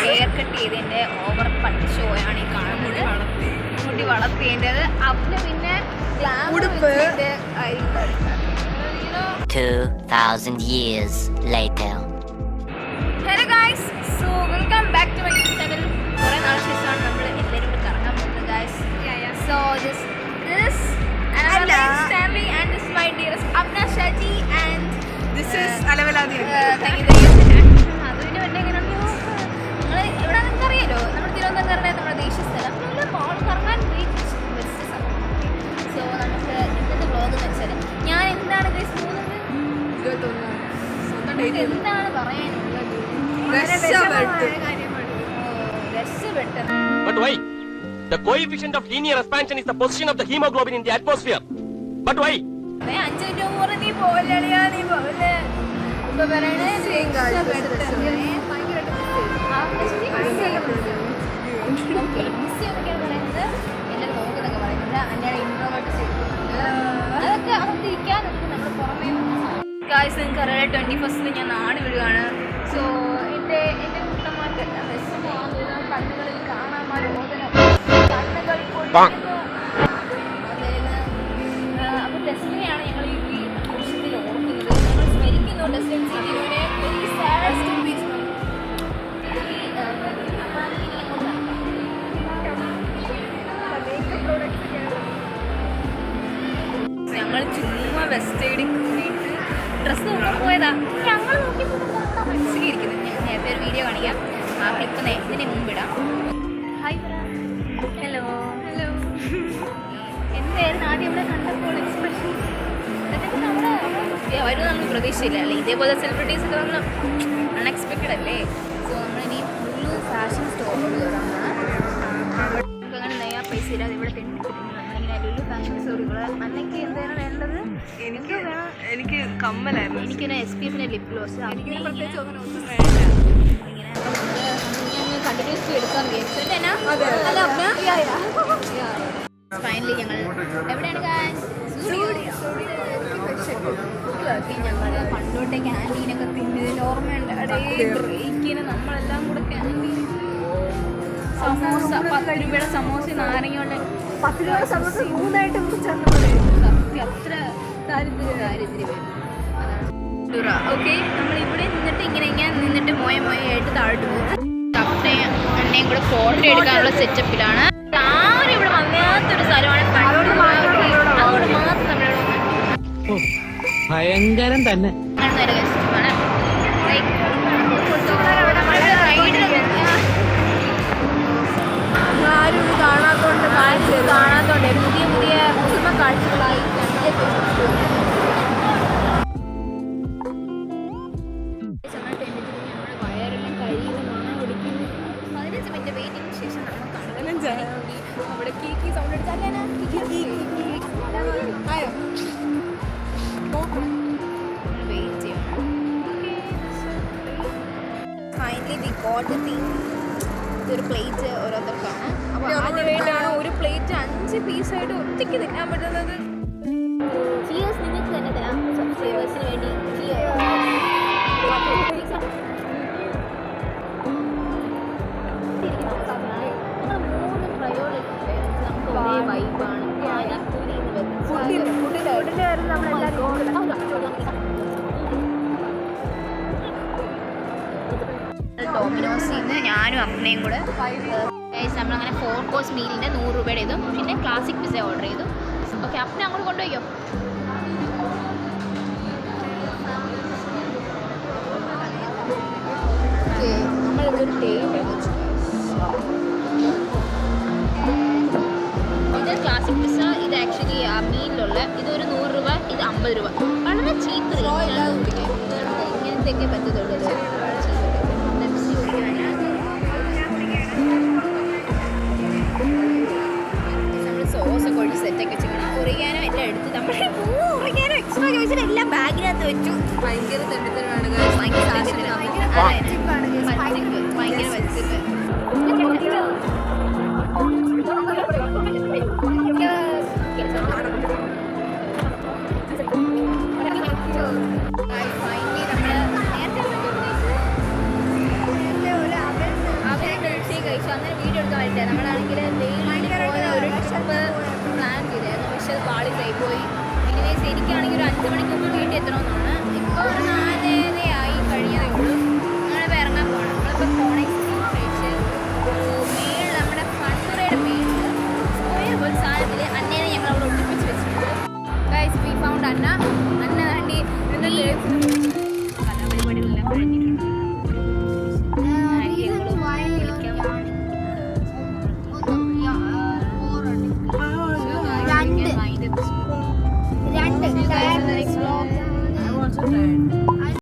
Hair cut ചെയ്തതിന്റെ over cut show ആണ് ഈ കാണുന്നത്. മുടി വളർത്തിയതിൻ്റെത് അവന് പിന്നെ 2000 years later. Hello guys, so welcome back to my YouTube channel. കുറേ നാൾ ശേഷമാണ് നമ്മൾ എല്ലാവരും കൂടി കറങ്ങാൻ പോകുന്നത് guys. So this is Stanley and this is my dearest Apna Shaji and this is Alavaladi. Thank you. അതിന് വേണ്ടി എങ്ങനെയാണ് നിങ്ങൾ എവിടെ നിങ്ങൾക്ക് അറിയാലോ, നമ്മുടെ തിരുവനന്തപുരം നമ്മുടെ ദേശീയ സ്ഥലം നല്ല മോൾ കറങ്ങാൻ പോയി ബെസ്റ്റ് സമയം. സോ നമുക്ക് ഇന്നത്തെ വ്ളോഗ് എന്ന് വെച്ചാൽ ഞാൻ എന്താണ് ഗൈസ് പോകുന്നത്, എന്താണ് പറയാനുള്ളത്, രക്ഷപ്പെട്ടത്. But why? The coefficient of linear expansion is the position of the hemoglobin in the atmosphere. But why? 5 minute മുമ്പ് നീ പോവല്ലടിയാ, നീ പോവല്ലേ ഇപ്പൊ പറയണേ നിങ്ങൾക്ക് അറിയാം 21st ഞാൻ നാട് വിടുകയാണ്. സോ എൻ്റെ കുട്ടന്മാർക്കെല്ലാം വിഷമമാകുന്ന കണ്ണുകളിൽ കാണാൻ രോദനം, കണ്ണുകൾ പൊടിക്കുന്നു. അപ്പോൾ ഡെസ്റ്റിനെയാണ് ഞങ്ങൾ ഈ വർഷത്തിൽ ഓർക്കുന്നത്. ഞങ്ങൾ സ്മരിക്കുന്നു ഡെസ്റ്റിൻ സിറ്റിയുടെ വെരി സാഡസ്റ്റ് പീസ്. ഞങ്ങൾ ചുമ്മാ വെസ്റ്റ് സൈഡിൽ കയറിയിട്ട് ഡ്രസ്സ് നോക്കാൻ പോയതാ. ഞങ്ങൾ നോക്കിയപ്പോൾ മനസ്സിലിരിക്കുന്നത് ഞാൻ നേരത്തെ ഒരു വീഡിയോ കാണിക്കാം. ആ ക്ലിപ്പ് ഇതിന് മുമ്പിടാം. ഹായ് ഹലോ ഹലോ എന്തായിരുന്നു ആദ്യം ഇവിടെ കണ്ടപ്പോൾ എക്സ്പ്രഷൻ? വരും നമ്മൾ പ്രതീക്ഷയില്ല അല്ലേ, ഇതേപോലെ സെലിബ്രിറ്റീസ് ഒക്കെ നമ്മൾ അൺഎക്സ്പെക്റ്റഡ് അല്ലേ. സോ നമ്മളിനി ഫുള്ള് ഫാഷൻ സ്റ്റോറുകൾ അങ്ങനെ നെയ്യാ പൈസ ഇല്ലാതെ ഇവിടെ നമ്മളിങ്ങനെ ലുലു ഫാഷൻ സ്റ്റോറുകൾ. അന്നൊക്കെ എന്താണ് വേണ്ടത്? എനിക്ക് കമ്മലായിരുന്നു. എനിക്കൊരു SPF ലിപ് ഗ്ലോസ് പ്രത്യേകിച്ച് അങ്ങനെ ഒന്നും വേണ്ട. ഇങ്ങനെ കണ്ടിന്യൂസ് എടുക്കാൻ വിചാരിച്ചു. ഫൈനലി ഞങ്ങൾ എവിടെയാണ് ഞങ്ങൾ പണ്ടോട്ടെ ക്യാൻറ്റീനൊക്കെ തിന്നതിന് ഓർമ്മയുണ്ട്. ബ്രേക്കിന് നമ്മളെല്ലാം കൂടെ ക്യാൻറ്റീൻ സമോസ 10 രൂപയുടെ സമോസ നാരങ്ങ 10 രൂപ സമോസ 3ആയിട്ട് സത്യം അത്ര ദാരിദ്ര്യം. ഓക്കെ, നമ്മളിവിടെ നിന്നിട്ട് ഇങ്ങനെ നിന്നിട്ട് മോയായിട്ട് താഴോട്ട് പോകും. കപ്പയും എണ്ണയും കൂടെ ഫോട്ടോ എടുക്കാനുള്ള സെറ്റപ്പിലാണ്. ആരും ഇവിടെ വന്നാത്തൊരു സ്ഥലമാണ്. അതുകൊണ്ട് മാത്രം ഭയങ്കരം തന്നെ ആരും കാണാത്തോണ്ട് പുതിയ പുതിയ സിനിമ കാഴ്ചകളായി വയറെല്ലാം കഴിയുന്ന മണം കൊടുക്കുന്നു. 15 മിനിറ്റ് വെയിറ്റിംഗിന് ശേഷം നമ്മൾ അവിടെ കീക്കി സൗണ്ട് എടുത്താൽ വെയിറ്റ് ചെയ്യണം. Finally we got the thing. ഇതൊരു പ്ലേറ്റ് ഓരോരുത്തർക്കാണ്. അപ്പോൾ ആദ്യമായിട്ടാണ് ഒരു പ്ലേറ്റ് 5 പീസായിട്ട് ഒറ്റയ്ക്ക് തിന്നാൻ പറ്റുന്നത്. ചിയേഴ്സ് നിങ്ങൾക്ക് തന്നെ തരാം സബ്സ്ക്രൈബേഴ്സിന് വേണ്ടി. നമുക്ക് ഒരേ വൈബാണ്. ഡോമിനോസിൽ നിന്ന് ഞാനും അപ്പനയും കൂടെ നമ്മളങ്ങനെ 4 കോഴ്സ് മീലിൻ്റെ 100 രൂപയുടെ ഇതും പിന്നെ ക്ലാസിക് പിസ്സ ഓർഡർ ചെയ്തു. ഓക്കെ, അപ്പനെ അങ്ങോട്ട് കൊണ്ടുപോയോ? നമ്മളിവിടെ ഒരു ടേബിൾ വെച്ചു. ഇത് ക്ലാസിക് പിസ്സ, ഇത് ആക്ച്വലി ആ മീലിലുള്ള ഇതൊരു 100 രൂപ, ഇത് 50 രൂപ. വളരെ ചീപ്പ്. ഇങ്ങനത്തെയൊക്കെ പറ്റത്തുള്ളൂ. നമ്മൾ സോസൊക്കെ ഒഴിച്ച് സെറ്റൊക്കെ ചെയ്യണം. ഒറിഗാനോ എല്ലാം എടുത്ത് നമ്മൾ ഒറിഗാനോ എക്സ്ട്രാ ചോദിച്ചിട്ട് എല്ലാം ബാഗിനകത്ത് വെച്ചു. ഭയങ്കര തെണ്ടിത്തരമാണ്. ഭയങ്കര വെച്ചിട്ട് ഫൈനലി നമ്മൾ നേരത്തെ ഉണ്ട്.